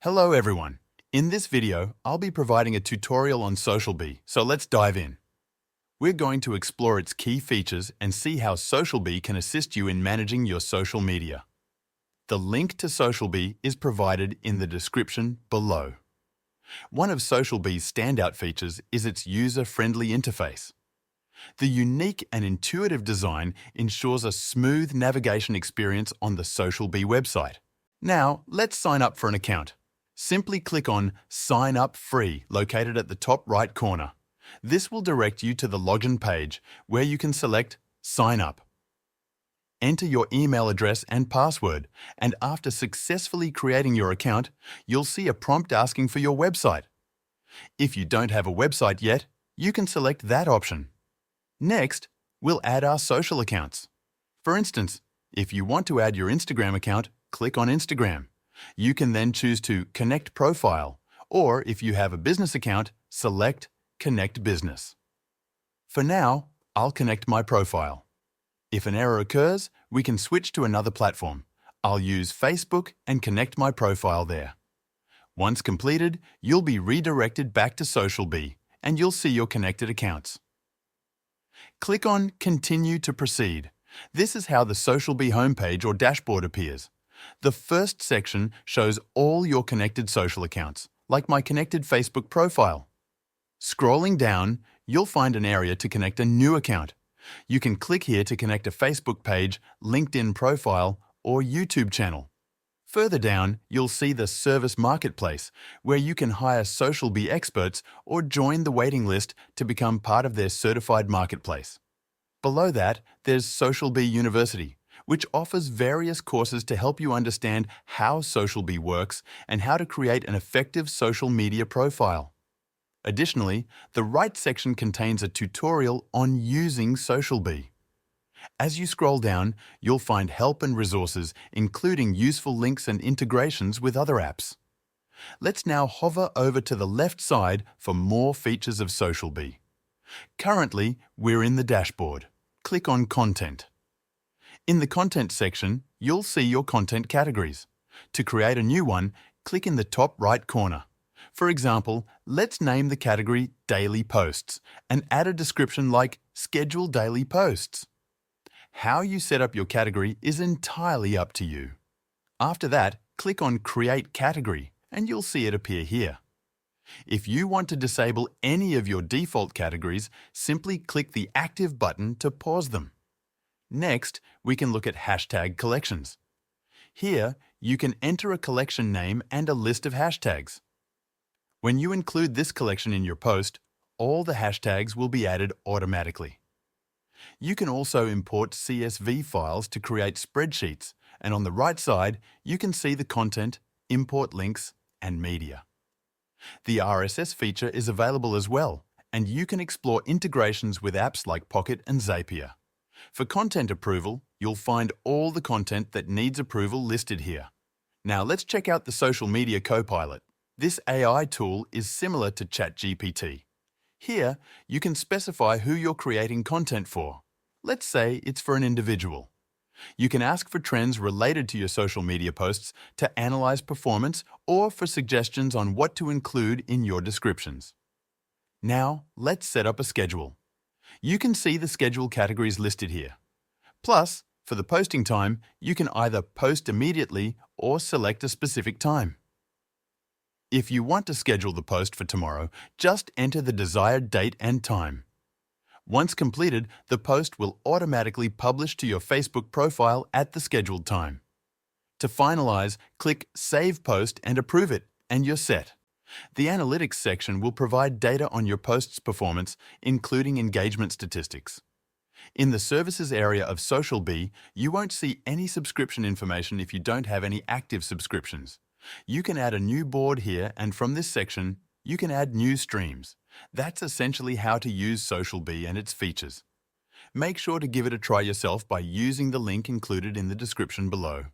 Hello everyone. In this video, I'll be providing a tutorial on SocialBee, so let's dive in. We're going to explore its key features and see how SocialBee can assist you in managing your social media. The link to SocialBee is provided in the description below. One of SocialBee's standout features is its user-friendly interface. The unique and intuitive design ensures a smooth navigation experience on the SocialBee website. Now, let's sign up for an account. Simply click on Sign Up Free located at the top right corner. This will direct you to the login page where you can select Sign Up. Enter your email address and password, and after successfully creating your account, you'll see a prompt asking for your website. If you don't have a website yet, you can select that option. Next, we'll add our social accounts. For instance, if you want to add your Instagram account, click on Instagram. You can then choose to Connect Profile, or if you have a business account, select Connect Business. For now, I'll connect my profile. If an error occurs, we can switch to another platform. I'll use Facebook and connect my profile there. Once completed, you'll be redirected back to SocialBee, and you'll see your connected accounts. Click on Continue to proceed. This is how the SocialBee homepage or dashboard appears. The first section shows all your connected social accounts, like my connected Facebook profile. Scrolling down, you'll find an area to connect a new account. You can click here to connect a Facebook page, LinkedIn profile, or YouTube channel. Further down, you'll see the Service Marketplace, where you can hire SocialBee experts or join the waiting list to become part of their certified marketplace. Below that, there's SocialBee University, which offers various courses to help you understand how SocialBee works and how to create an effective social media profile. Additionally, the right section contains a tutorial on using SocialBee. As you scroll down, you'll find help and resources, including useful links and integrations with other apps. Let's now hover over to the left side for more features of SocialBee. Currently, we're in the dashboard. Click on Content. In the Content section, you'll see your content categories. To create a new one, click in the top right corner. For example, let's name the category Daily Posts and add a description like Schedule Daily Posts. How you set up your category is entirely up to you. After that, click on Create Category and you'll see it appear here. If you want to disable any of your default categories, simply click the Active button to pause them. Next, we can look at hashtag collections. Here, you can enter a collection name and a list of hashtags. When you include this collection in your post, all the hashtags will be added automatically. You can also import CSV files to create spreadsheets, and on the right side, you can see the content, import links, and media. The RSS feature is available as well, and you can explore integrations with apps like Pocket and Zapier. For content approval, you'll find all the content that needs approval listed here. Now let's check out the Social Media Copilot. This AI tool is similar to ChatGPT. Here, you can specify who you're creating content for. Let's say it's for an individual. You can ask for trends related to your social media posts to analyze performance or for suggestions on what to include in your descriptions. Now, let's set up a schedule. You can see the schedule categories listed here. Plus, for the posting time, you can either post immediately or select a specific time. If you want to schedule the post for tomorrow, just enter the desired date and time. Once completed, the post will automatically publish to your Facebook profile at the scheduled time. To finalize, click Save Post and approve it, and you're set. The Analytics section will provide data on your post's performance, including engagement statistics. In the Services area of SocialBee, you won't see any subscription information if you don't have any active subscriptions. You can add a new board here, and from this section, you can add new streams. That's essentially how to use SocialBee and its features. Make sure to give it a try yourself by using the link included in the description below.